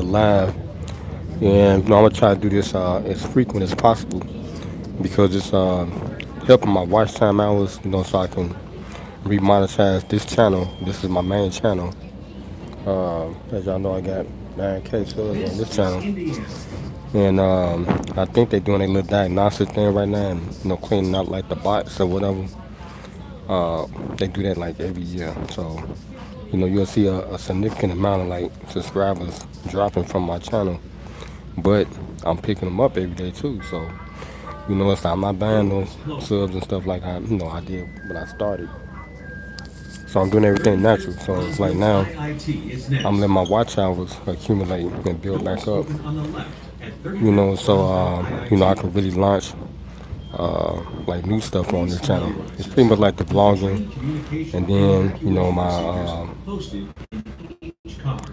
live, and I'm gonna try to do this as frequent as possible because it's helping my watch time hours. So I can remonetize this channel. This is my main channel. As y'all know, I got 9K subs on this channel, and I think they're doing a little diagnostic thing right now, and cleaning out like the bots or whatever. They do that like every year, so you'll see a significant amount of like subscribers dropping from my channel, but I'm picking them up every day too. So it's I'm not buying those subs and stuff like I did when I started. So I'm doing everything natural. So it's like now I'm letting my watch hours accumulate and build back up. So I can really launch like new stuff on this channel. It's pretty much like the vlogging, and then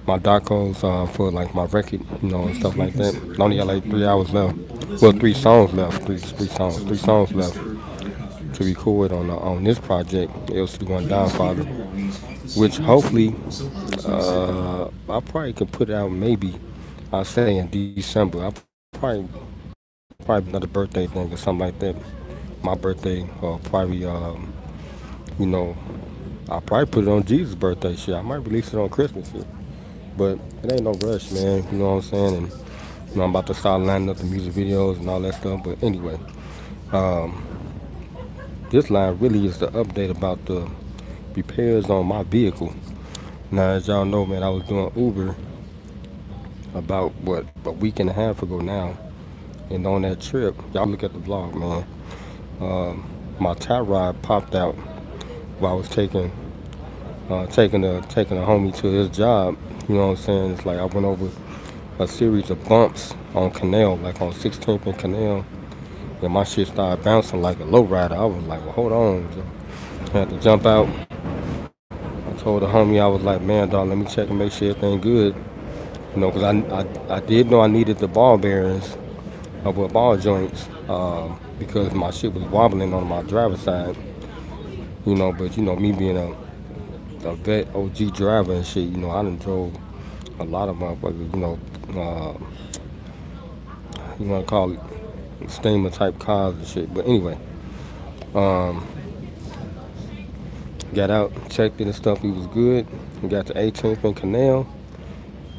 my docos for like my record, and stuff like that. I only got like 3 hours left. Well, three songs left. Three songs left to record on this project, LCDAONE Downfather, which hopefully I probably could put it out maybe I'll say in December. I probably another birthday thing or something like that. My birthday or probably you know I'll probably put it on Jesus' birthday shit. I might release it on Christmas shit. But it ain't no rush, man. You know what I'm saying? And I'm about to start lining up the music videos and all that stuff. But anyway, this line really is the update about the repairs on my vehicle. Now, as y'all know, man, I was doing Uber about what a week and a half ago now, and on that trip, y'all look at the vlog, man. My tie rod popped out while I was taking a homie to his job. You know what I'm saying? It's like I went over a series of bumps on Canal, like on 16th and Canal, and my shit started bouncing like a lowrider. I was like, well, hold on. I had to jump out. I told the homie, I was like, man, dog, let me check and make sure everything good. Because I did know I needed the ball bearings with ball joints because my shit was wobbling on my driver's side. But me being a vet OG driver and shit, I done drove a lot of motherfuckers, you want to call it steamer type cars and shit. But anyway, got out, checked it and stuff. He was good. We got to 18th and Canal,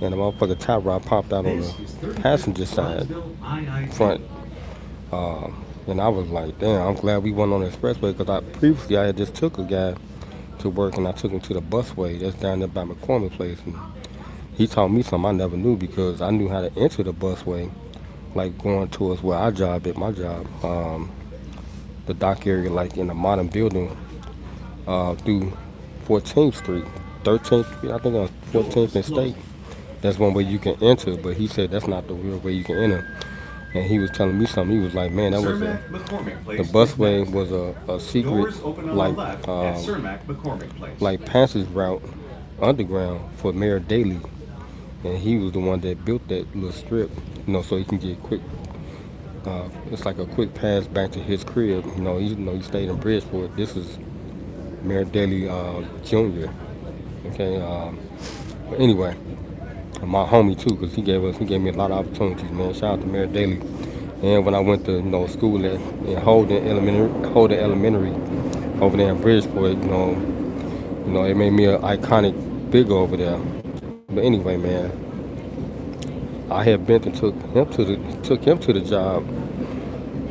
and the motherfucker tie rod popped out on the passenger side front. And I was like, damn, I'm glad we went on the expressway because previously I had just took a guy to work and I took him to the busway that's down there by McCormick Place. And he taught me something I never knew because I knew how to enter the busway, like going towards where I job at my job, the dock area, like in a modern building through 14th Street, 13th Street, I think on 14th and State. That's one way you can enter, but he said that's not the real way you can enter. And he was telling me something. He was like, man, that was the busway was a secret, like like passage route underground for Mayor Daley, and he was the one that built that little strip, so he can get quick. It's like a quick pass back to his crib. He stayed in Bridgeport. This is Mayor Daley Jr. Okay. But anyway, my homie too, cause he gave me a lot of opportunities, man. Shout out to Mayor Daley. And when I went to school in Holden Elementary, over there in Bridgeport, it made me an iconic figure over there. But anyway, man, I had been and took him to the job,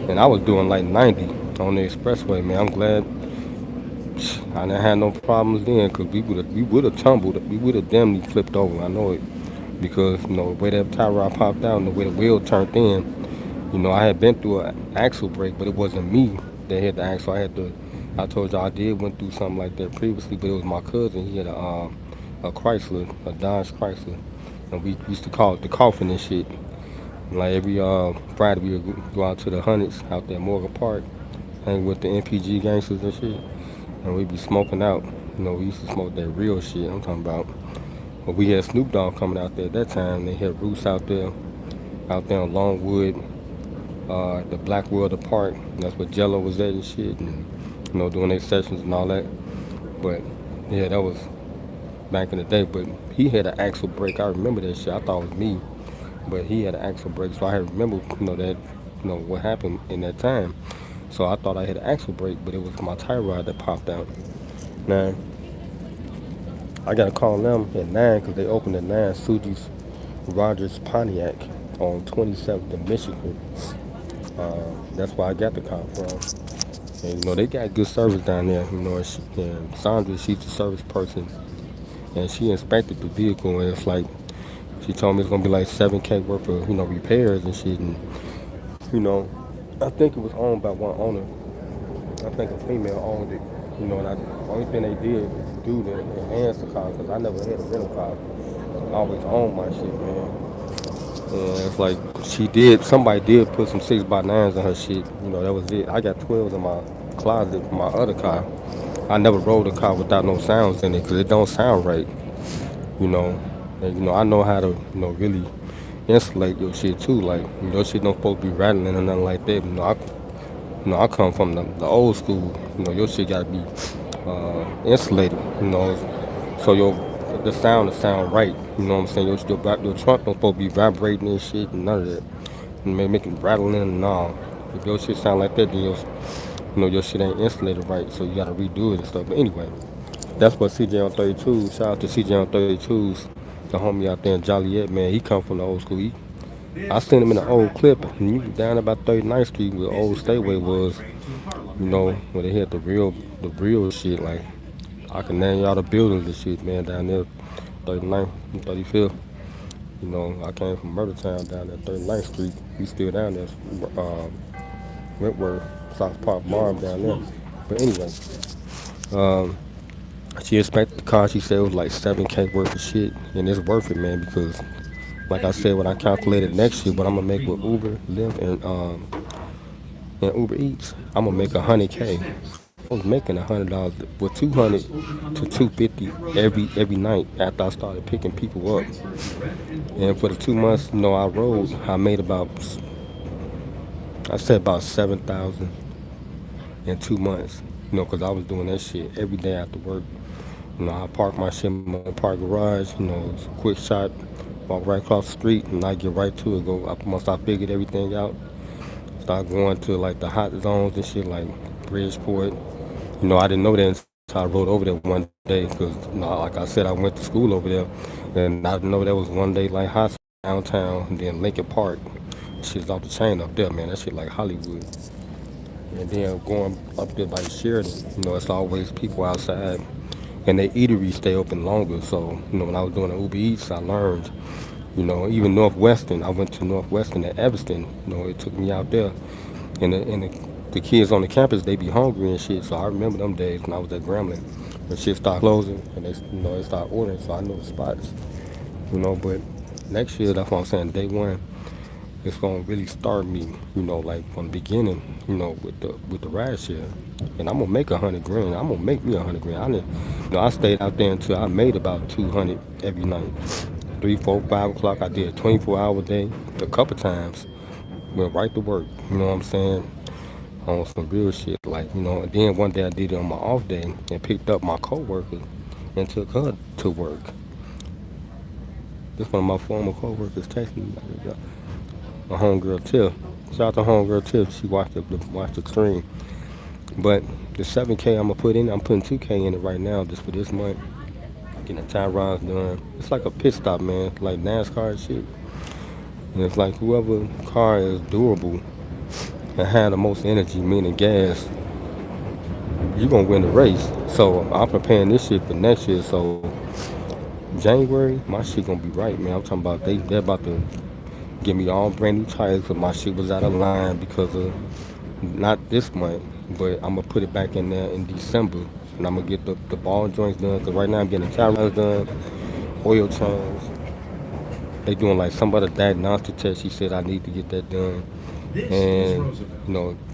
and I was doing like 90 on the expressway, man. I'm glad I didn't have no problems then, cause we would have tumbled, we would have damn near flipped over. I know it because the way that tie rod popped out and the way the wheel turned in, I had been through an axle break, but it wasn't me that hit the axle. I told y'all I did went through something like that previously, but it was my cousin. He had a Chrysler, a Dodge Chrysler, and we used to call it the coffin and shit. And like every Friday we would go out to the Hundreds out there at Morgan Park, hang with the NPG gangsters and shit, and we'd be smoking out. We used to smoke that real shit I'm talking about. But we had Snoop Dogg coming out there at that time. They had Roots out there on Longwood, the Black World Park. That's where Jello was at and shit, and doing their sessions and all that. But yeah, that was back in the day. But he had an axle brake. I remember that shit. I thought it was me, but he had an axle brake. So I had remember, that, what happened in that time. So I thought I had an axle brake, but it was my tie rod that popped out. Now I gotta call them at 9 because they opened at 9. Suji's Rogers Pontiac on 27th in Michigan. That's where I got the car from. And they got good service down there. And Sandra, she's the service person, and she inspected the vehicle, and it's like she told me it's gonna be like 7K worth of repairs and shit. And you know, I think it was owned by one owner. I think a female owned it. And the only thing they did do to enhance the car, because I never had a rental car. I always owned my shit, man. And it's like somebody did put some 6x9s in her shit. That was it. I got 12s in my closet for my other car. I never rode a car without no sounds in it because it don't sound right. you know. And I know how to, really insulate your shit too. Like, your shit don't supposed to be rattling or nothing like that. I come from the old school. Your shit gotta be insulated. So the sound right. You know what I'm saying? Your trunk don't supposed to be vibrating and shit and none of that. Making rattling and all. If your shit sound like that, then your shit ain't insulated right. So you gotta redo it and stuff. But anyway, that's what CJ on 32. Shout out to CJ on 32's, the homie out there in Joliet, man. He come from the old school. I seen him in the old clip, and you down about 39th Street where Old Stateway was, where they had the real shit. Like, I can name y'all the buildings and shit, man, down there, 39th and 35th. I came from Murder Town down there, 39th Street. We still down there, Wentworth, South Park Farm down there. But anyway, she expected the car. She said it was like 7K worth of shit, and it's worth it, man. Because, like I said, when I calculated next year, what I'm gonna make with Uber, Lyft, and Uber Eats, I'm gonna make 100K. So I was making $100 with 200 to 250 every night after I started picking people up. And for the 2 months, I rode, I made I said about 7,000 in 2 months. Because I was doing that shit every day after work. I park my shit in my park garage. It's a quick shot, walk right across the street, and I get right to it. Once I figured everything out, start going to like the hot zones and shit, like Bridgeport. I didn't know that until I rode over there one day, because like I said, I went to school over there, and I didn't know there was one day like hot downtown, and then Lincoln Park. Shit's off the chain up there, man. That shit like Hollywood. And then going up there by Sheridan, it's always people outside. And the eateries stay open longer. So, when I was doing the Uber Eats, I learned, even Northwestern, I went to Northwestern at Evanston, it took me out there. And the kids on the campus, they be hungry and shit. So I remember them days when I was at Grambling. When shit started closing and they start ordering, so I know the spots. But next year, that's what I'm saying, day one, it's gonna really start me, like from the beginning, with the ride share, and I'm gonna make 100 grand. I'm gonna make me 100 grand. I stayed out there until I made about 200 every night, 3, 4, 5 o'clock. I did a 24-hour day a couple times. Went right to work. You know what I'm saying? On some real shit, like And then one day I did it on my off day and picked up my coworker and took her to work. This one of my former coworkers texted me. My homegirl Tiff. Shout out to homegirl Tiff. She watched the stream. But the 7K I'm gonna put in, I'm putting 2K in it right now just for this month. Getting the tie rods done. It's like a pit stop, man. Like NASCAR and shit. And it's like whoever car is durable and have the most energy, meaning gas, you gonna win the race. So I'm preparing this shit for next year. So January, my shit gonna be right, man. I'm talking about they're about to give me all brand new tires because my shit was out of line because of not this month, but I'm gonna put it back in there in December, and I'm gonna get the ball joints done because right now I'm getting the tires done, oil change. They doing like some other diagnostic test. She said I need to get that done, and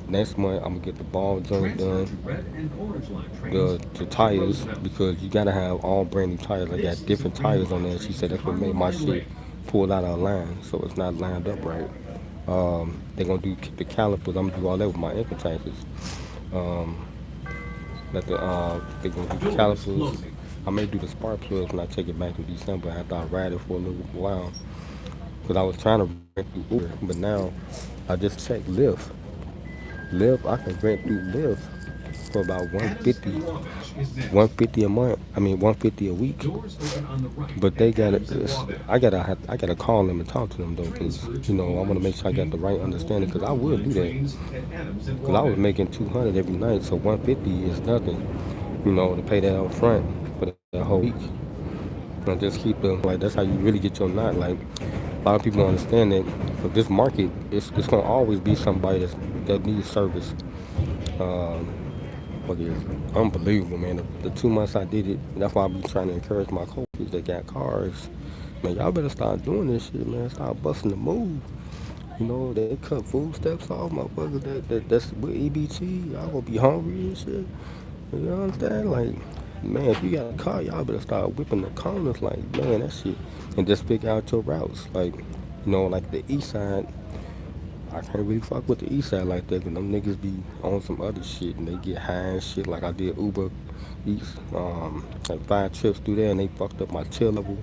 next month I'm gonna get the ball joints done, the tires, because you gotta have all brand new tires. I got different tires on there. She said that's what made my shit pull out of line, so it's not lined up right. They're gonna do the calipers. I'm gonna do all that with my income taxes. They're gonna do the calipers. I may do the spark plugs when I take it back in December after I ride it for a little while. Because I was trying to rent through Uber, but now I just checked Lyft. Lyft, I can rent through Lyft for about 150, 150 a month. I mean 150 a week. But they got it. I gotta call them and talk to them though, cause I want to make sure I got the right understanding. Cause I would do that. Cause I was making 200 every night, so 150 is nothing. To pay that up front for that whole week. And just keep the like that's how you really get your knot. Like a lot of people don't understand that for this market, it's gonna always be somebody that needs service. Um, but it's unbelievable, man. The 2 months I did it, that's why I be trying to encourage my coaches that got cars. Man, y'all better start doing this shit, man. Start busting the move. They cut food steps off, motherfuckers. That's with EBT. Y'all gonna be hungry and shit. You understand? Like, man, if you got a car, y'all better start whipping the corners. Like, man, that shit, and just figure out your routes. Like, like the east side. I can't really fuck with the east side like that, 'cause them niggas be on some other shit and they get high and shit. Like I did Uber Eats, like 5 trips through there and they fucked up my chill level.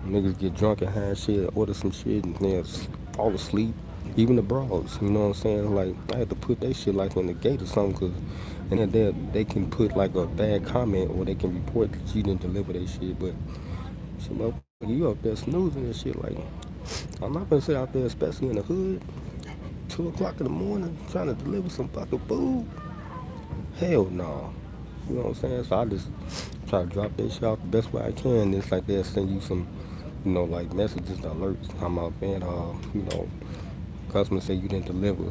Niggas get drunk and high and shit, order some shit and then fall asleep. Even the bras, you know what I'm saying? Like I had to put that shit like in the gate or something, 'cause and then they can put like a bad comment or they can report that you didn't deliver that shit. But some motherfucker, you up there snoozing and shit. Like I'm not gonna sit out there, especially in the hood. 2 o'clock in the morning trying to deliver some fucking food? Hell no. You know what I'm saying? So I just try to drop that shit off the best way I can. It's like they'll send you some, like messages, alerts. I'm out, man. Customers say you didn't deliver.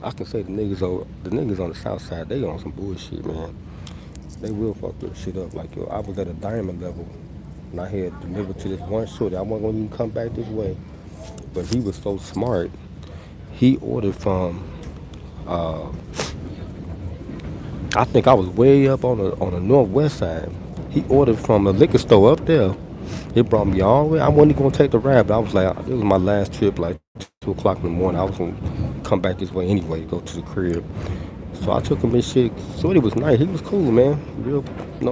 I can say the niggas on the south side, they on some bullshit, man. They will fuck your shit up. Like, yo, I was at a diamond level and I had delivered to this one shorty. I wasn't gonna even come back this way. But he was so smart. He ordered from uh, I think I was way up on the northwest side. He ordered from a liquor store up there. It brought me all the way. I wasn't even gonna take the ride, but I was like, it was my last trip, like 2 o'clock in the morning. I was gonna come back this way anyway, go to the crib. So I took him and shit. So it was nice. He was cool, man. Real,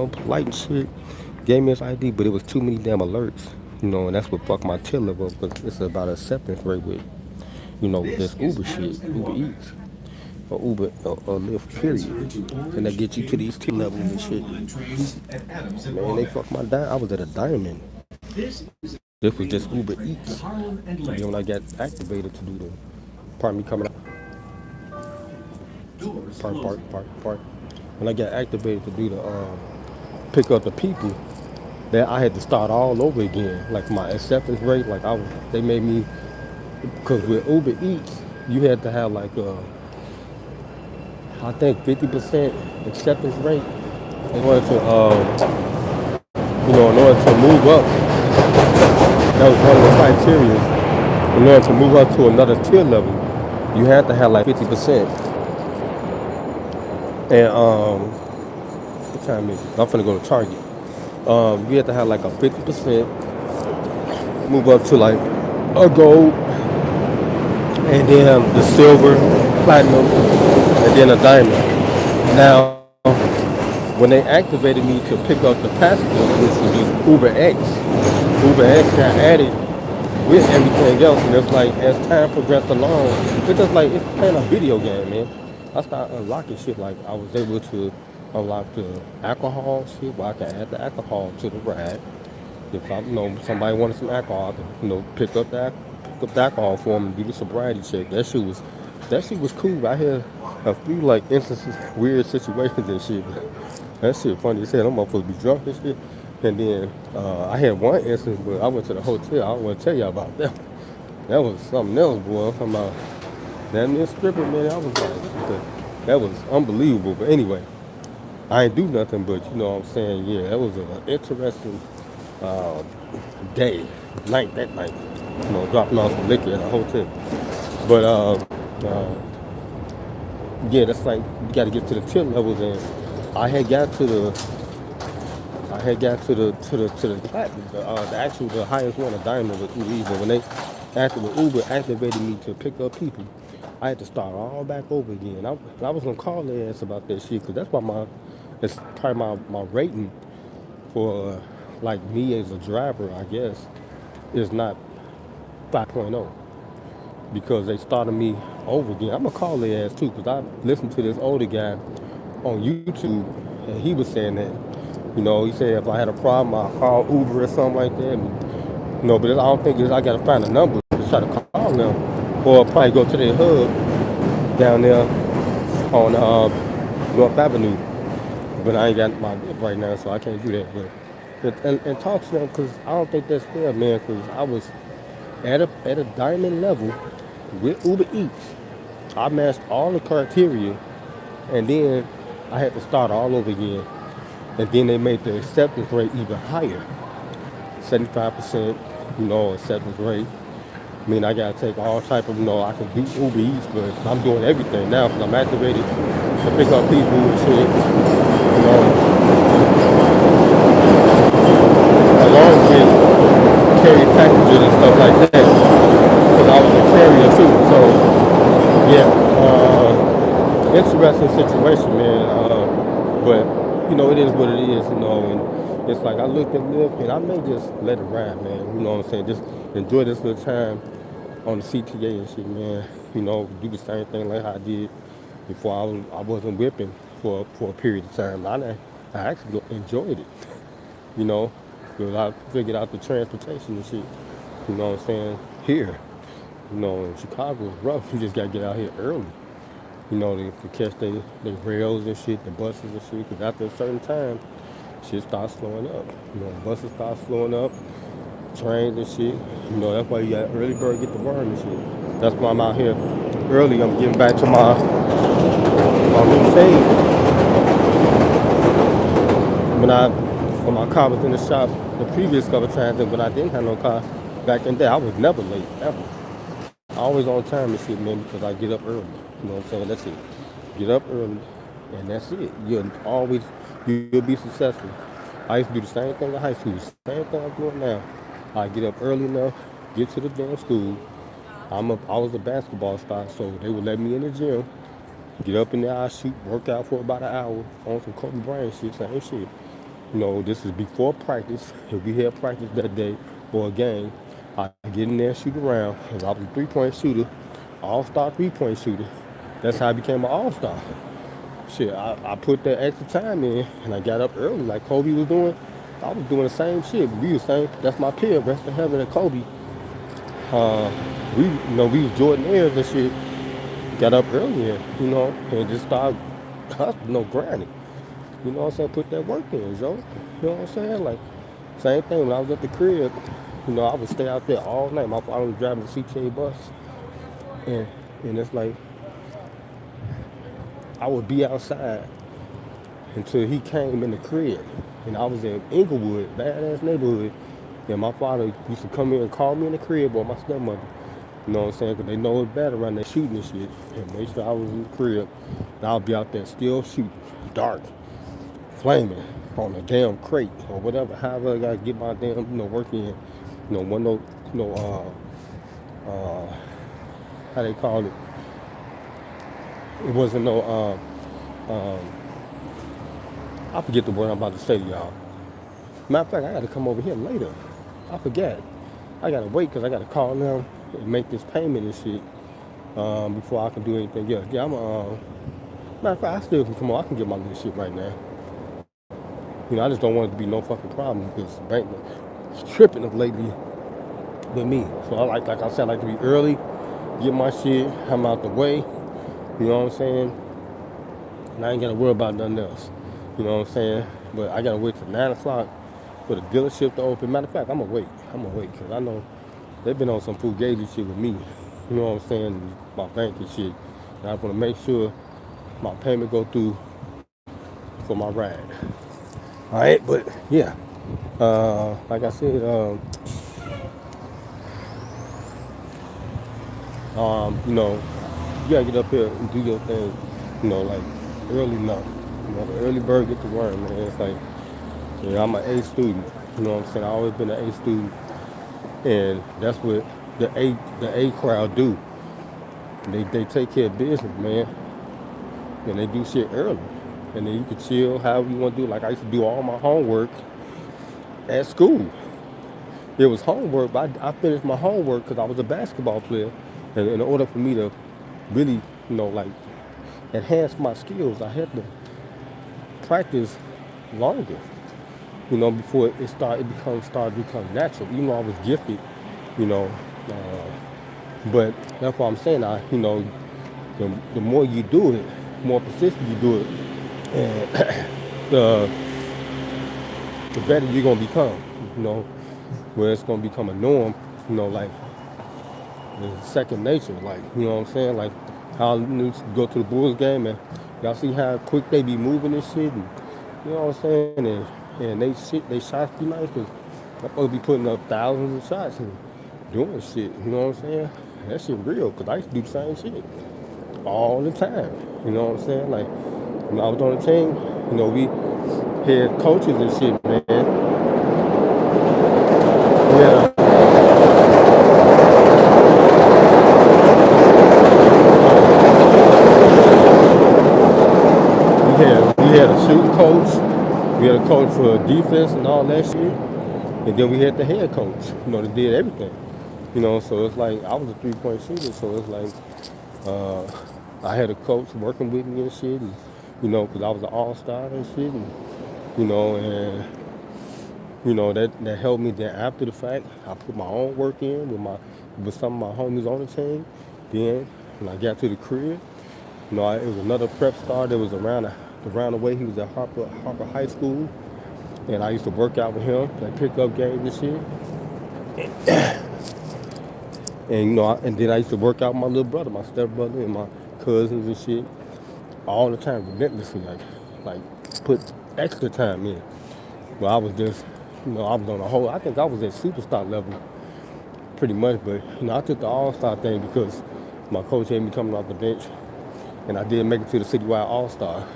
polite and shit. Gave me his ID, but it was too many damn alerts. And that's what fucked my till up because it's about acceptance rate with, this Uber shit, Uber Eats or Uber or Lyft, period. And they get you to these T levels and shit. Man, they fucked my diamond. I was at a diamond. This was just Uber Eats. And then when I got activated to do the, pardon me coming out, park. When I got activated to do the pick up the people, that I had to start all over again. Like my acceptance rate, like they made me, because with Uber Eats, you had to have like I think 50% acceptance rate in order to, in order to move up. That was one of the criteria. In order to move up to another tier level, you had to have like 50%. And what time is it? I'm finna go to Target. You had to have like a 50%, move up to like a gold, and then the silver, platinum, and then a diamond. Now, when they activated me to pick up the passengers, which was Uber X, Uber X got added with everything else, and it's like as time progressed along, it's just like it's playing a video game, man. I started unlocking shit. Like I was able to unlock the alcohol shit, where I can add the alcohol to the ride. If somebody wanted some alcohol, I could, pick up the alcohol for them and do the sobriety check. That shit was cool. I had a few like instances, weird situations and shit. That shit funny as hell. I'm motherfuckers be drunk and shit. And then I had one instance where I went to the hotel. I don't want to tell y'all about that. That was something else, boy. I'm talking about that near stripper, man. I was like, that was unbelievable. But anyway, I ain't do nothing, but you know what I'm saying? Yeah, that was an interesting uh, that night. Dropping off some liquor at a hotel. But yeah, that's like you got to get to the tip levels, and I had got to the, I had got to the platinum, the highest one, a diamond with Uber. But when when Uber activated me to pick up people, I had to start all back over again. I was gonna call their ass about that shit, because that's why it's probably my rating for like me as a driver, I guess, is not 5.0 because they started me over again. I'm gonna call their ass too because I listened to this older guy on YouTube and he was saying that, he said if I had a problem, I'll call Uber or something like that. And, but I don't think it's, I gotta find a number to try to call them or probably go to their hub down there on North Avenue. But I ain't got my whip right now, so I can't do that. And talk to them because I don't think that's fair, man. Because I was at a diamond level with Uber Eats. I matched all the criteria, and then I had to start all over again. And then they made the acceptance rate even higher, 75%, acceptance rate. I mean, I gotta take all type of, I can do Uber Eats, but I'm doing everything now because I'm activated to pick up people and shit. Along with carry packages and stuff like that, because I was a carrier too. So yeah, interesting situation, man. But it is what it is, and it's like I looked at Lyft and I may just let it ride, man. You know what I'm saying? Just enjoy this little time on the CTA and shit, man. Do the same thing like how I did before I wasn't whipping for a period of time. I actually enjoyed it, you know, because I figured out the transportation and shit. You know what I'm saying? Here, in Chicago, it's rough. You just gotta get out here early. To catch they rails and shit, the buses and shit. Because after a certain time, shit starts slowing up. Buses start slowing up, trains and shit. That's why you got early bird get the worm and shit. That's why I'm out here early. I'm getting back to my routine. When my car was in the shop the previous couple times, and when I didn't have no car back in there, I was never late, ever. Always on time and shit, man, because I get up early. You know what I'm saying? That's it. Get up early, and that's it. You'll be successful. I used to do the same thing in high school, same thing I'm doing now. I get up early enough, get to the damn school. I was a basketball star, so they would let me in the gym. Get up in there, I shoot, work out for about an hour on some Kobe Bryant shit, same shit. This is before practice. If we had practice that day or a game, I get in there and shoot around. Cause I was a three-point shooter, all-star three-point shooter. That's how I became an all-star. Shit, I put that extra time in, and I got up early like Kobe was doing. I was doing the same shit. We was same. That's my peer, rest in heaven, and Kobe. We was Jordanaires and shit. Got up earlier, and just started hustling, grinding. You know what I'm saying? Put that work in, Joe. You know what I'm saying? Like, same thing when I was at the crib. I would stay out there all night. My father was driving the CTA bus. And it's like, I would be outside until he came in the crib. And I was in Inglewood, badass neighborhood. And my father used to come in and call me in the crib, or my stepmother. You know what I'm saying? Because they know it's bad around there shooting and shit. And make sure I was in the crib. And I'll be out there still shooting, dark, flaming on a damn crate or whatever. However I gotta get my damn, work in. One no, how they call it? It wasn't no, I forget the word I'm about to say to y'all. Matter of fact, I gotta come over here later. I forget. I gotta wait because I gotta call them and make this payment and shit before I can do anything else. Yeah, matter of fact, I still can come on. I can get my little shit right now. I just don't want it to be no fucking problem because the bank is tripping up lately with me. So like I said, I like to be early, get my shit, I'm out the way. You know what I'm saying? And I ain't gotta worry about nothing else. You know what I'm saying? But I gotta wait till 9 o'clock for the dealership to open. Matter of fact, I'm gonna wait because I know they've been on some fugazi shit with me. You know what I'm saying? My bank and shit. And I want to make sure my payment go through for my ride. All right, but yeah, like I said, you gotta get up here and do your thing, like early enough. The early bird get the worm, man. It's like, I'm an A student. You know what I'm saying? I've always been an A student, and that's what the A crowd do. They take care of business, man, and they do shit early, and then you can chill however you want to do. Like I used to do all my homework at school. It was homework, but I finished my homework because I was a basketball player. And in order for me to really, like enhance my skills, I had to practice longer, before started to become natural. Even though I was gifted, you know, but that's what I'm saying. The more you do it, more persistent you do it, and the the better you're gonna become. You know, where it's gonna become a norm. Like it's second nature. Like what I'm saying. Like how you go to the Bulls game and y'all see how quick they be moving and shit, and you know what I'm saying. And they shots be nice because I'm supposed to be putting up thousands of shots and doing shit. You know what I'm saying? That shit real because I used to do the same shit all the time. You know what I'm saying? Like when I was on the team, we had coaches and shit, man. Yeah, we had a shooting coach, we had a coach for defense and all that shit, and then we had the head coach, that did everything. So it's like I was a 3-point shooter, so it's like I had a coach working with me and shit, and because I was an all-star and shit, and and that helped me. Then after the fact, I put my own work in with some of my homies on the team. Then when I got to the crib, it was another prep star that was around the way. He was at Harper High School, and I used to work out with him, play pickup games and shit. And and then I used to work out with my little brother, my stepbrother, and my cousins and shit, all the time, relentlessly, like put extra time in. But I was just, I was on a whole. I think I was at superstar level, pretty much. But I took the All Star thing because my coach had me coming off the bench, and I did make it to the citywide All Star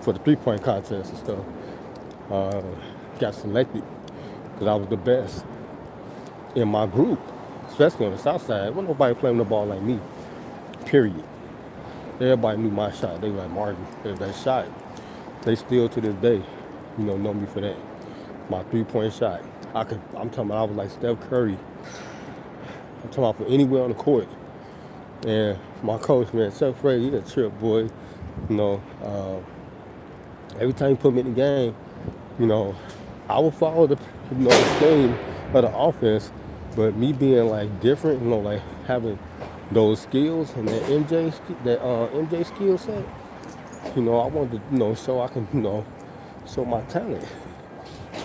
for the 3-point contest and stuff. Uh, got selected because I was the best in my group, especially on the South Side. Wasn't nobody playing the ball like me. Period. Everybody knew my shot. They were like, Martin, there's that shot. They still to this day, know me for that. My 3-point shot. I'm talking about I was like Steph Curry. I'm talking about for anywhere on the court. And my coach, man, Steph Curry, he a trip, boy. You know, every time he put me in the game, I would follow the scheme of the offense, but me being like different, like having those skills and that MJ skill set, I wanted to, show I can, show my talent.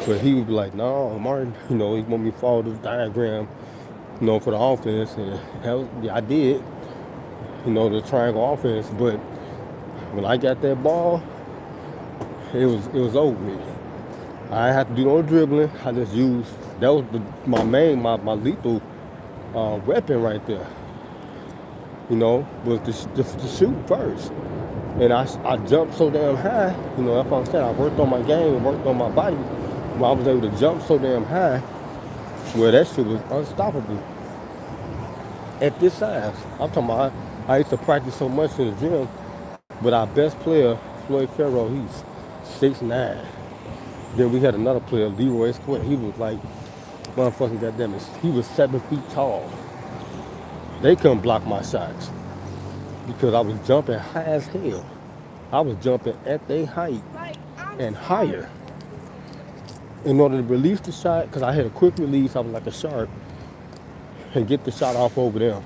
But he would be like, no, Martin, he want me to follow this diagram, for the offense. And hell, yeah, I did, the triangle offense. But when I got that ball, it was over with. I had to do no dribbling. I just used, that was my lethal weapon right there, was to shoot first. And I jumped so damn high, that's what I'm saying. I worked on my game and worked on my body. When I was able to jump so damn high, well, that shit was unstoppable at this size. I'm talking about, I used to practice so much in the gym, but our best player, Floyd Farrell, he's 6'9". Then we had another player, Leroy Square. He was like, motherfucking goddamn it, he was 7 feet tall. They couldn't block my shots because I was jumping high as hell. I was jumping at their height and higher. In order to release the shot, because I had a quick release, I was like a shark, and get the shot off over them,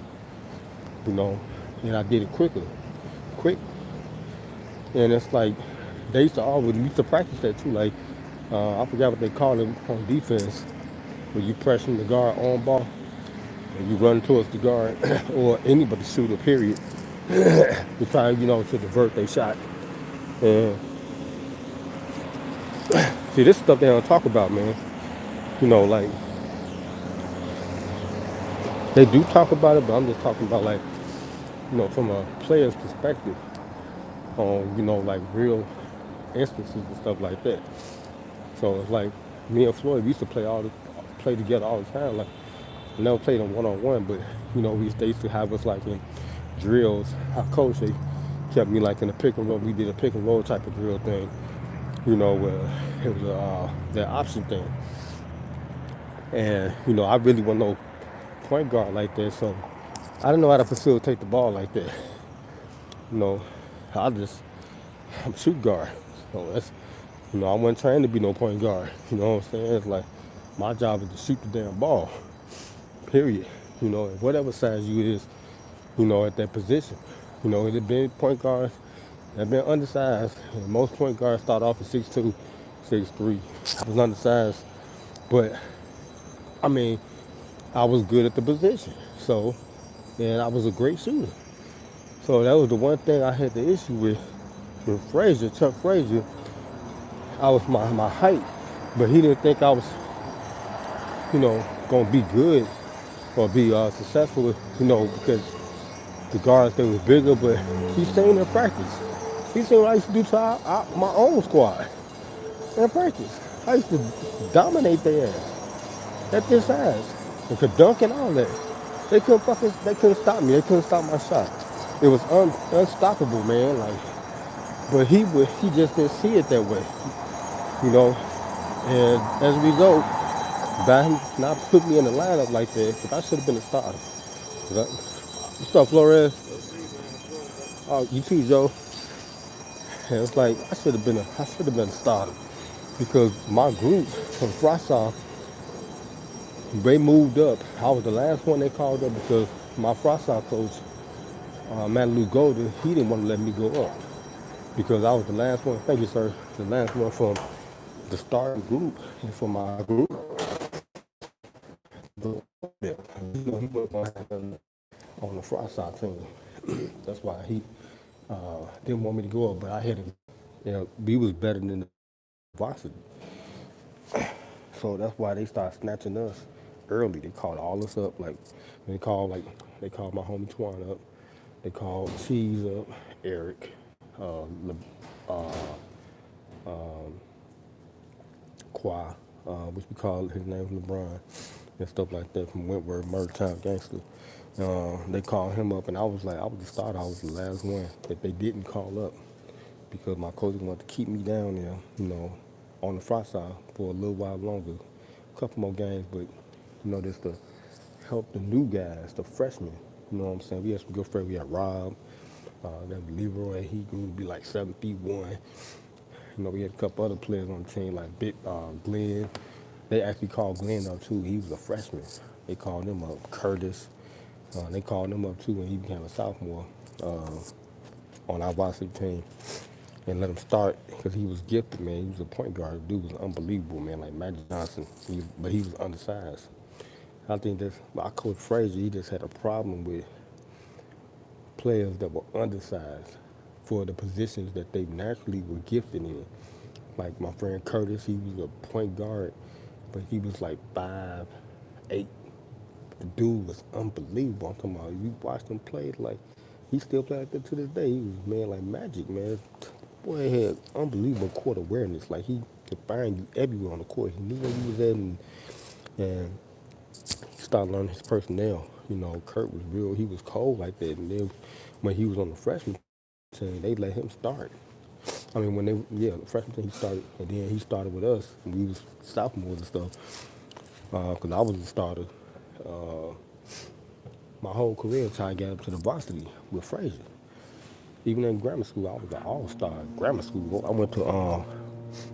and I did it quick. And it's like, they used to practice that too, like, I forgot what they call it on defense, where you pressing the guard on ball, and you run towards the guard, or anybody shooter, period, to try, to divert their shot. And see, this stuff they don't talk about, man. Like, they do talk about it, but I'm just talking about, like, from a player's perspective on, like real instances and stuff like that. So it's like me and Floyd, we used to play together all the time. Like, I never played them one-on-one, but, they used to have us like in drills. Our coach, they kept me like in a pick and roll. We did a pick and roll type of drill thing, where it was that option thing. And I really wasn't no point guard like that, so I didn't know how to facilitate the ball like that. You know, I just I'm shoot guard, so that's I wasn't trained to be no point guard. You know what I'm saying? It's like my job is to shoot the damn ball. Period. Whatever size you is, at that position. It had been point guards that been undersized. And most point guards start off at 6'2", 6'3". I was undersized, but I mean, I was good at the position. So, and I was a great shooter. So that was the one thing I had the issue with Frazier, Chuck Frazier. I was my height, but he didn't think I was, gonna be good or be successful, because the guards they was bigger. But he seen in practice. He seen what I used to do to my own squad in practice. I used to dominate their ass at this size and could dunk and all that. They couldn't stop me. They couldn't stop my shot. It was unstoppable, man. Like, but he just didn't see it that way, you know. And as a result, by him not put me in the lineup like that, because I should have been a starter. What's up, Flores? Oh, you too, Joe. And it's like I should have been a starter because my group from Frossoff, they moved up. I was the last one they called up because my Frossoff coach, Matt Golden, he didn't want to let me go up because I was the last one. Thank you, sir. The last one from the starting group and for my group. Yeah, he wasn't going to have nothing on the Frossoff team. That's why he didn't want me to go up, but I had to. We was better than the varsity. So that's why they started snatching us early. They called all us up. They called my homie Twan up. They called Cheese up, Eric, Qua, which we call his name LeBron, and stuff like that from Wentworth, Murder Town Gangster. They called him up, and I was the starter. I was the last one that they didn't call up because my coach wanted to keep me down there, on the front side for a little while longer, a couple more games, but just to help the new guys, the freshmen. You know what I'm saying? We had some good friends. We had Rob, then Leroy. He grew to be like 7'1". We had a couple other players on the team like Glenn. They actually called Glenn up too. He was a freshman. They called him up. Curtis. They called him up too when he became a sophomore on our varsity team and let him start because he was gifted, man. He was a point guard. The dude was unbelievable, man, like Magic Johnson. But he was undersized. I think that's my coach Frazier. He just had a problem with players that were undersized for the positions that they naturally were gifted in. Like my friend Curtis, he was a point guard, but he was like 5'8". The dude was unbelievable. I'm talking about you watched him play like he still plays like that to this day. He was man like magic, man. Boy had unbelievable court awareness. Like he could find you everywhere on the court. He knew where you was at, and he started learning his personnel. Kurt was real. He was cold like that. And then when he was on the freshman team, they let him start. I mean, the freshman team he started, and then he started with us, and we was sophomores and stuff. Because I was the starter my whole career until I got up to the varsity with Frazier. Even in grammar school, I was an all-star. Grammar school, I went to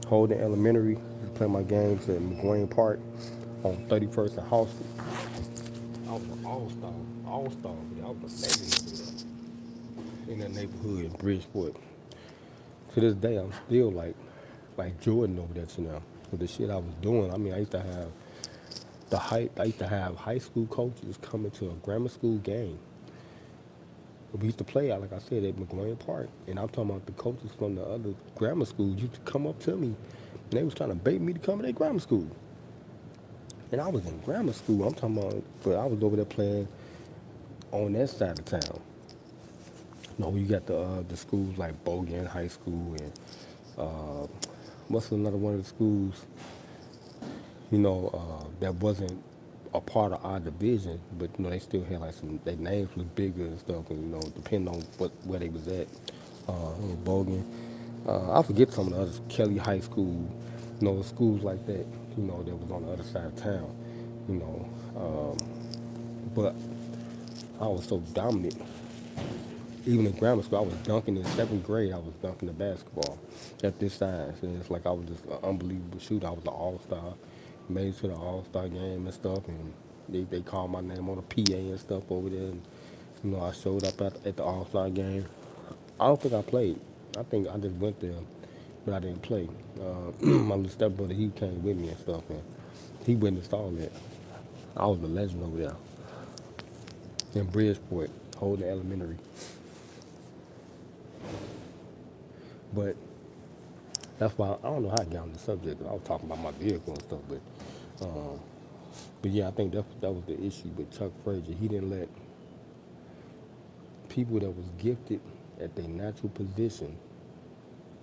Holden Elementary to play my games at McGuane Park on 31st and Halsted. I was an all-star. All-star. I was a legend in that neighborhood in Bridgeport. To this day, I'm still like Jordan over there, with the shit I was doing. I mean, I used to have I used to have high school coaches coming to a grammar school game. We used to play out, like I said, at McGuane Park. And I'm talking about the coaches from the other grammar schools used to come up to me. And they was trying to bait me to come to their grammar school. And I was in grammar school. I'm talking about, but I was over there playing on that side of town. You got the schools like Bogan High School and what's another one of the schools, that wasn't a part of our division, but they still had like their names was bigger and stuff, and depending on where they was at, Bogan. I forget some of the others, Kelly High School, schools like that, that was on the other side of town. you know. But I was so dominant. Even in grammar school, I was dunking in seventh grade. I was dunking the basketball at this size, and it's like I was just an unbelievable shooter. I was an all-star, made it to the all-star game and stuff, and they called my name on the PA and stuff over there. And, I showed up at the all-star game. I don't think I played. I think I just went there, but I didn't play. My little stepbrother, he came with me and stuff, and he witnessed all that. I was a legend over there in Bridgeport, holding elementary. But that's why I don't know how I got on the subject. I was talking about my vehicle and stuff, um, but yeah, I think that was the issue with Chuck Frazier. He didn't let people that was gifted at their natural position,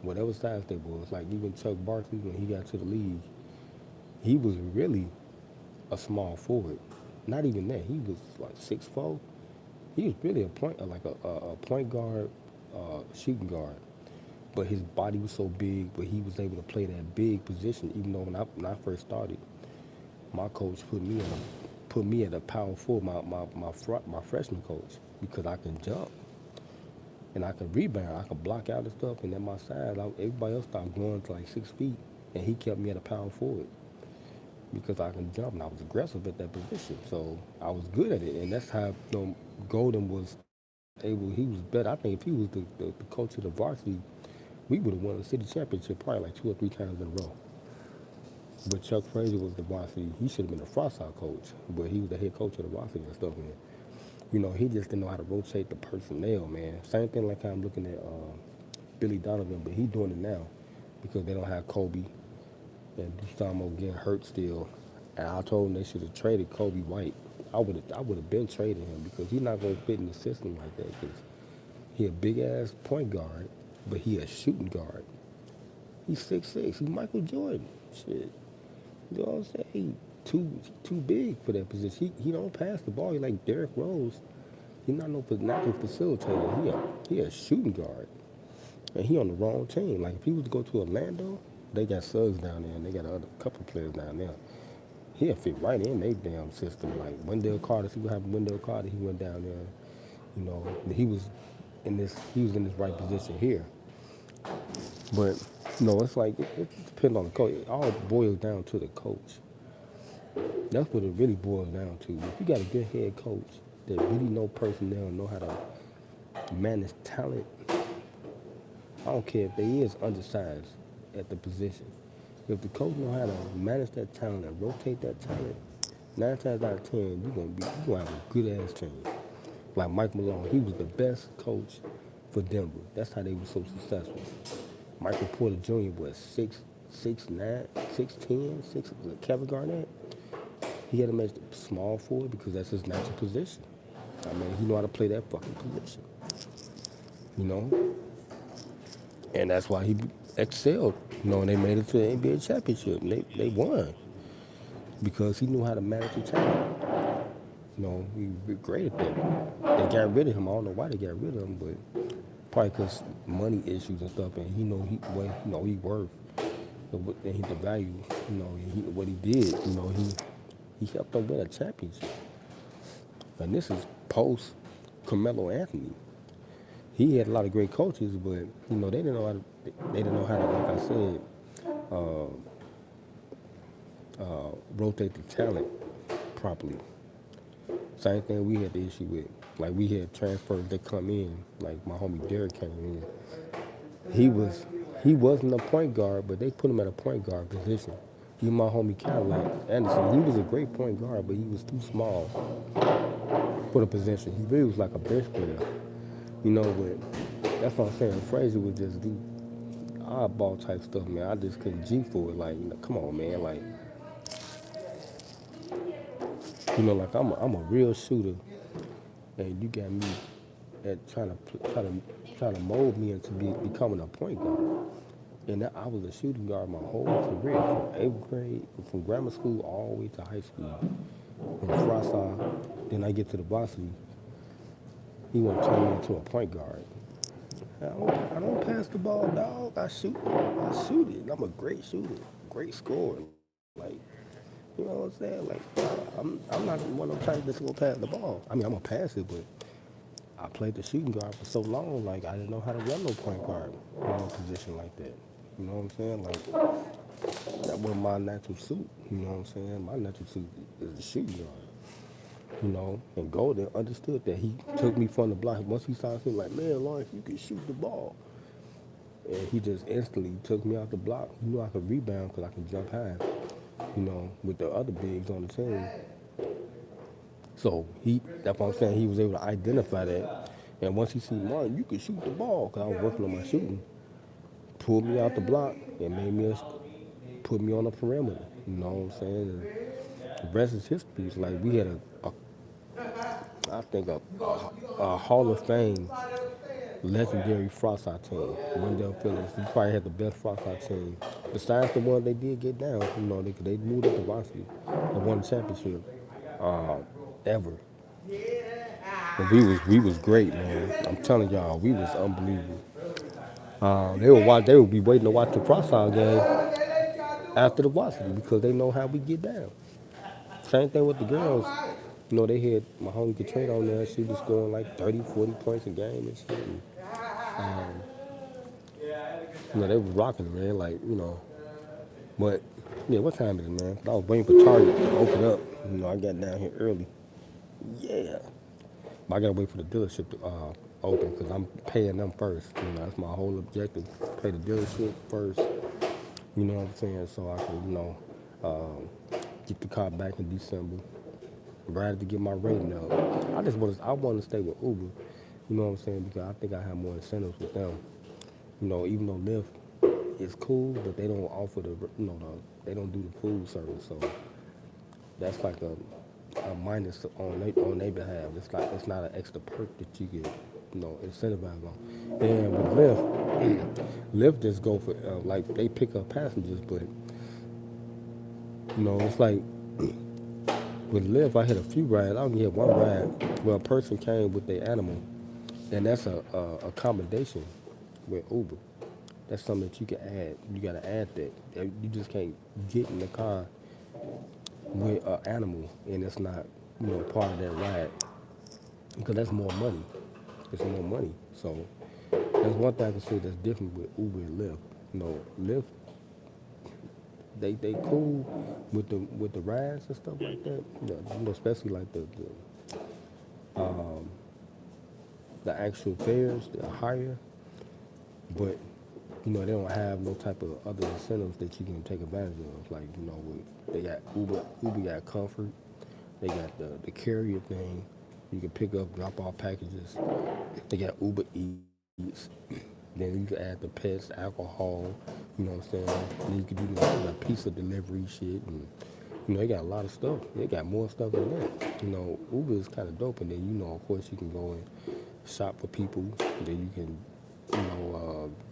whatever size they was, like even Chuck Barkley when he got to the league, he was really a small forward. Not even that. He was like 6'4". He was really a point, like a point guard, shooting guard. But his body was so big, but he was able to play that big position. Even though when I first started, my coach put me at a power forward, my freshman coach, because I can jump and I can rebound, I can block out and stuff. And at my side, everybody else started growing to like 6 feet, and he kept me at a power forward because I can jump and I was aggressive at that position. So I was good at it, and that's how Golden was able. He was better. I think if he was the coach of the varsity, we would have won the city championship probably like 2 or 3 times in a row. But Chuck Frazier was the varsity. He should have been the frontline coach, but he was the head coach of the varsity and stuff. And he just didn't know how to rotate the personnel, man. Same thing like how I'm looking at Billy Donovan, but he's doing it now because they don't have Kobe and Dustamo getting hurt still. And I told them they should have traded Kobe White. I would have been trading him because he's not gonna fit in the system like that. Because he a big ass point guard, but he a shooting guard. He's 6'6". He's Michael Jordan. Shit. You know what I'm saying? He too big for that position. He don't pass the ball. He like Derrick Rose. He's not no natural facilitator. He a shooting guard. And he on the wrong team. Like if he was to go to Orlando, they got Suggs down there and they got a couple players down there. He'll fit right in their damn system. Like Wendell Carter, see what happened to Wendell Carter, he went down there, he was in this right position here. But it's like it depends on the coach. It all boils down to the coach. That's what it really boils down to. If you got a good head coach that really know personnel, know how to manage talent, I don't care if they is undersized at the position. If the coach know how to manage that talent and rotate that talent, 9 times out of 10, you gonna have a good ass team. Like Mike Malone, he was the best coach for Denver. That's how they were so successful. Michael Porter Jr. was 6'9", 6'10", Kevin Garnett. He had to make the small forward because that's his natural position. I mean, he know how to play that fucking position. You know? And that's why he excelled. And they made it to the NBA championship. And they won. Because he knew how to manage the talent. He was great at that. They got rid of him. I don't know why they got rid of him, but probably because money issues and stuff, and he worth, and the value, what he did, he helped them win a championship. And this is post Carmelo Anthony. He had a lot of great coaches, but they didn't know how to, like I said, rotate the talent properly. Same thing we had the issue with. Like we had transfers that come in, like my homie Derek came in. He wasn't a point guard, but they put him at a point guard position. Even my homie Cadillac Anderson, he was a great point guard, but he was too small for the position. He really was like a bench player, but that's what I'm saying. Frazier would just do oddball type stuff, man. I just couldn't G for it. Like, come on, man. Like, like I'm a real shooter, and you got me at trying to mold me into becoming a point guard. And I was a shooting guard my whole career, from 8th grade, from grammar school all the way to high school. From Frasa, then I get to the varsity. He want to turn me into a point guard. I don't pass the ball, dog. I shoot it. I'm a great shooter, great scorer. Like, You know what I'm saying? Like, I'm not one of them types that's gonna pass the ball. I mean, I'm gonna pass it, but I played the shooting guard for so long, like I didn't know how to run no point guard, position like that. You know what I'm saying? Like that wasn't my natural suit. You know what I'm saying? My natural suit is the shooting guard. And Golden understood that. He took me from the block. Once he saw me, like, man, Lawrence, you can shoot the ball. And he just instantly took me out the block. He knew I could rebound because I could jump high, with the other bigs on the team. So that's what I'm saying, he was able to identify that. And once he see Martin, you can shoot the ball, because I was working on my shooting, pulled me out the block and put me on the perimeter. You know what I'm saying? And the rest is history. It's like we had I think a Hall of Fame legendary Frostside team. Wendell Phillips. He probably had the best Frostside team. Besides the one they did get down, they moved up to varsity and won the championship ever. But we was great, man. I'm telling y'all, we was unbelievable. They would be waiting to watch the Frostside game after the varsity because they know how we get down. Same thing with the girls. They had my homie Katrina on there. She was scoring like 30, 40 points a game and shit. And, they was rocking, man. Like, But, yeah, what time is it, man? I was waiting for Target to open up. I got down here early. Yeah. But I gotta wait for the dealership to open because I'm paying them first. That's my whole objective. Pay the dealership first. You know what I'm saying? So I can, get the car back in December. Ready to get my rating up. I want to stay with Uber. You know what I'm saying? Because I think I have more incentives with them. Even though Lyft is cool, but they don't offer they don't do the food service. So that's like a minus on their behalf. It's not an extra perk that you get, incentivized on. And with Lyft just go for like they pick up passengers, but it's like with Lyft, I had a few rides. I only had one ride where a person came with their animal, and that's a accommodation with Uber. That's something that you can add. You gotta add that. You just can't get in the car with an animal and it's not, part of that ride because that's more money. It's more money. So that's one thing I can say that's different with Uber and Lyft. Lyft, they cool with the rides and stuff like that. Especially like the actual fares, they're higher, but they don't have no type of other incentives that you can take advantage of. Like, they got Uber got comfort, they got the carrier thing. You can pick up, drop off packages. They got Uber Eats. Then you can add the pets, alcohol. You know what I'm saying? Then you can do the pizza delivery shit, and they got a lot of stuff. They got more stuff than that. Uber is kind of dope, and then of course you can go and shop for people. Then you can,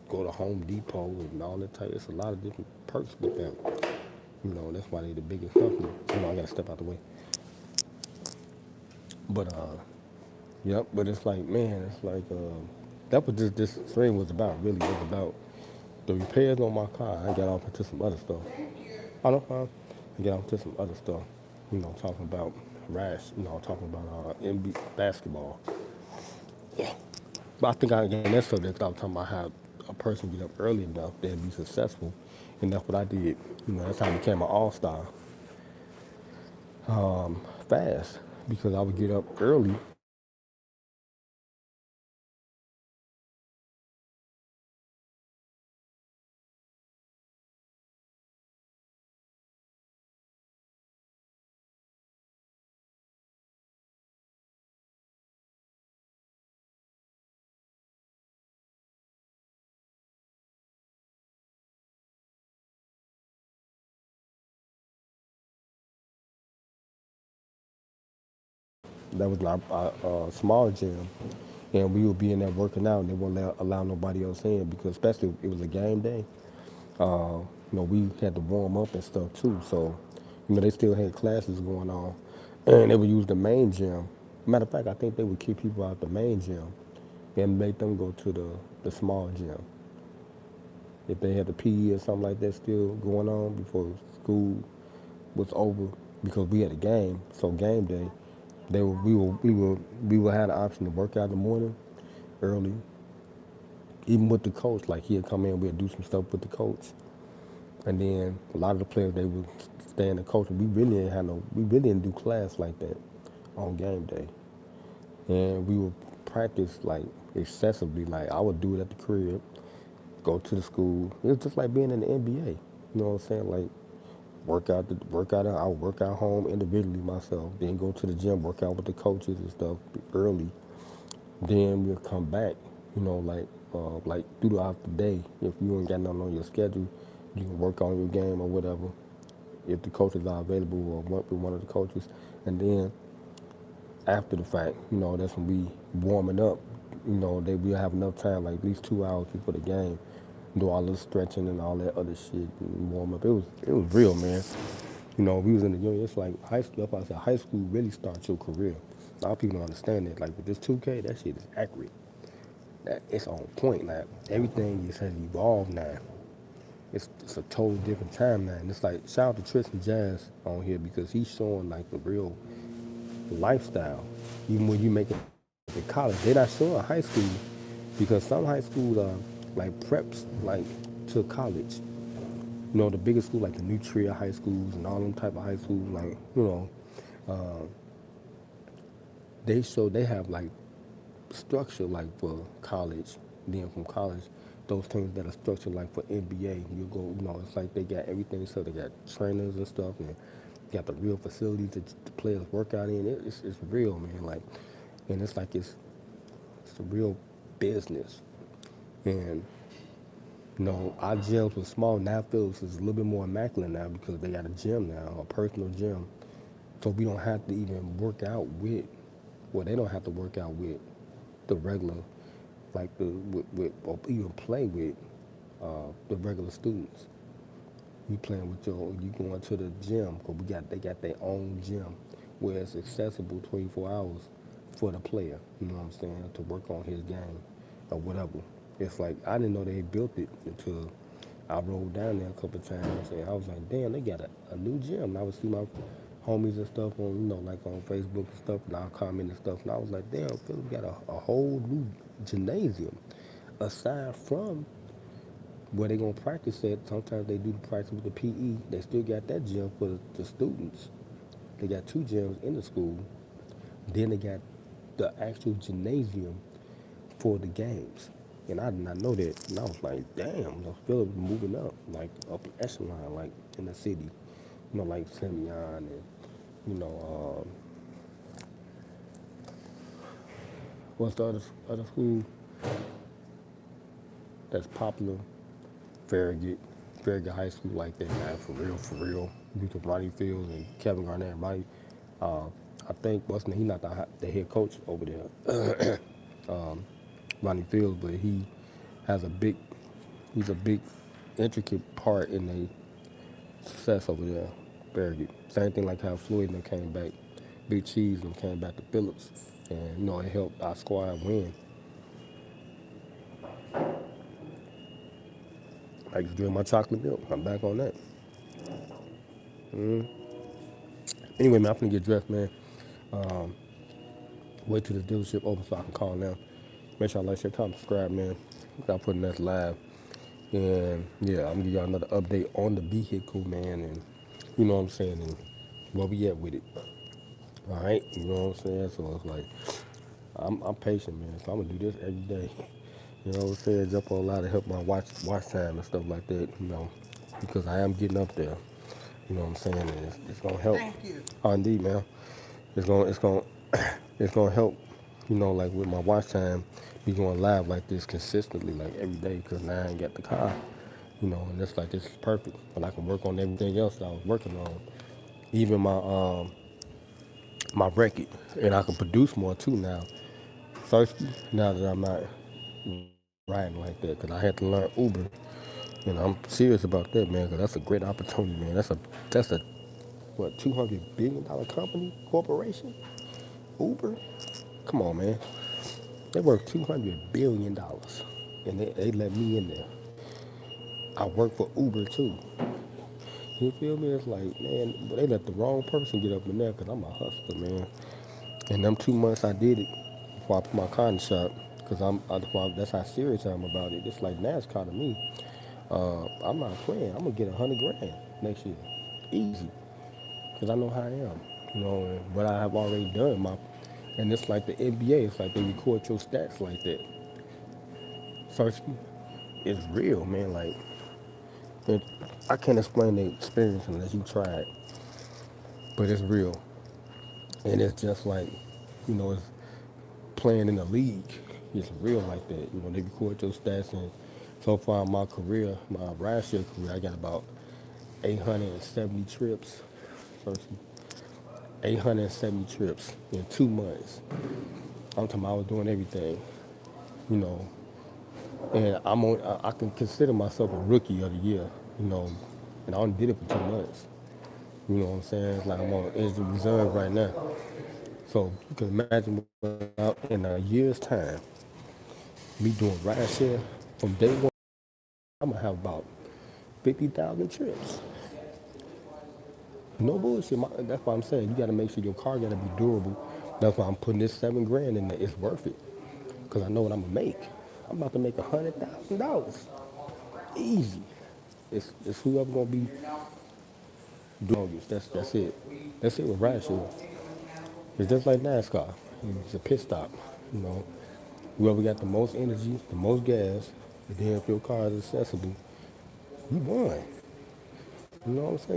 go to Home Depot and all that type. It's a lot of different perks with them. That's why they the biggest company. I gotta step out the way. But yep. But it's like, man, it's like that was this stream was about. Really, was about the repairs on my car. I got off into some other stuff. I don't know. I got off into some other stuff. Talking about rash. Talking about NBA basketball. Yeah. But I think I get that subject. I was talking about how a person get up early enough they'd be successful, and that's what I did. That's how I became an all-star fast because I would get up early. That was like a small gym, and we would be in there working out, and they wouldn't allow nobody else in because especially if it was a game day. We had to warm up and stuff too. So, they still had classes going on, and they would use the main gym. Matter of fact, I think they would kick people out the main gym and make them go to the small gym. If they had the PE or something like that still going on before school, was over because we had a game. So game day, we will have the option to work out in the morning early, even with the coach. Like he'd come in, we'd do some stuff with the coach, and then a lot of the players they would stay in the coach. And we really didn't do class like that on game day, and we would practice like excessively. Like I would do it at the crib, go to the school. It was just like being in the NBA. You know what I'm saying? Like I would work out home individually myself, then go to the gym, work out with the coaches and stuff early. Then we'll come back, like throughout the day. If you ain't got nothing on your schedule, you can work on your game or whatever. If the coaches are available or work with one of the coaches, and then after the fact, that's when we warming up. We have enough time, like at least 2 hours before the game, do all this stretching and all that other shit and warm up. It was real, man. We was in the union. It's like high school. That's why I said high school really starts your career. A lot of people don't understand that. Like with this 2K, that shit is accurate. That it's on point. Like everything has evolved now. It's a total different time now. And it's like shout out to Tristan Jazz on here because he's showing like the real lifestyle. Even when you make it in college, they're not showing high school because some high schools are like preps like to college. The bigger schools like the Nutria high schools and all them type of high schools, like they have like structure like for college. Then from college, those teams that are structured like for NBA, you go, it's like they got everything. So they got trainers and stuff, and got the real facilities that the players work out in. It's real, man. Like, and it's like it's a real business. And our gyms were small. Now Phillips is a little bit more immaculate now because they got a gym now, a personal gym. So we don't have to even work out with, well, they don't have to work out with the regular, like or even play with the regular students. You playing with you going to the gym because they got their own gym where it's accessible 24 hours for the player. You know what I'm saying? To work on his game or whatever. It's like I didn't know they built it until I rolled down there a couple of times and I was like, damn, they got a new gym. And I would see my homies and stuff on, like on Facebook and stuff, and I'll comment and stuff. And I was like, damn, Philip got a whole new gymnasium aside from where they gonna practice at. Sometimes they do the practice with the PE. They still got that gym for the students. They got two gyms in the school. Then they got the actual gymnasium for the games. And I did not know that. And I was like, damn, Philip moving up, like up echelon, like in the city. Like Simeon and, you know, what's the other school that's popular? Farragut. Farragut High School like that, man, for real, for real. Because Ronnie Fields and Kevin Garnett, Ronnie, I think, he not the head coach over there, Ronnie Fields, but he's a big, intricate part in the success over there, Farragut. Same thing like how Floyd and them came back, Big Cheese and them came back to Phillips, and it helped our squad win. I just drink my chocolate milk. I'm back on that. Anyway, man, I'm finna get dressed, man. Wait till the dealership opens so I can call now. Make sure I like, share, comment, subscribe, man. Without putting that live. And yeah, I'm gonna give y'all another update on the vehicle, man, and you know what I'm saying, and where we at with it. All right, you know what I'm saying. So it's like I'm patient, man. So I'm gonna do this every day. You know what I'm saying? Jump on a lot to help my watch time and stuff like that. Because I am getting up there. You know what I'm saying? And it's gonna help. Thank you. Oh, indeed, man. It's gonna it's gonna help. Like with my watch time, be going live like this consistently, like every day. Because now I ain't got the car. And it's like this is perfect. But I can work on everything else that I was working on, even my record, and I can produce more too now. Thirsty now that I'm not riding like that, because I had to learn Uber. I'm serious about that, man, because that's a great opportunity, man. That's a what, $200 billion company corporation? Uber? Come on, man. They worth $200 billion, and they let me in there. I work for Uber too. You feel me? It's like, man, but they let the wrong person get up in there because I'm a hustler, man. And them 2 months I did it before I put my car in the shop because that's how serious I am about it. It's like NASCAR to me. I'm not playing. I'm gonna get 100 grand next year, easy, because I know how I am. And what I have already done. And it's like the NBA. It's like they record your stats like that. So it's real, man. Like it, I can't explain the experience unless you try it, but it's real. And it's just like, it's playing in the league. It's real like that. They record your stats, and so far in my career, my rideshare career, I got about 870 trips. So 870 trips in 2 months. I'm talking about I was doing everything, you know, and I can consider myself a rookie of the year, you know, and I only did it for 2 months. You know what I'm saying? It's like I'm on injured reserve right now. So you can imagine what in a year's time, me doing ride share from day one, I'm gonna have about 50,000 trips. No bullshit. That's why I'm saying you gotta make sure your car gotta be durable. That's why I'm putting this 7 grand in there. It's worth it. Cause I know what I'm gonna make. I'm about to make $100,000. Easy. It's whoever gonna be doing this. That's it. That's it with ride share. It's just like NASCAR. It's a pit stop. You know, whoever got the most energy, the most gas, and then if your car is accessible, you won. You know what I'm saying?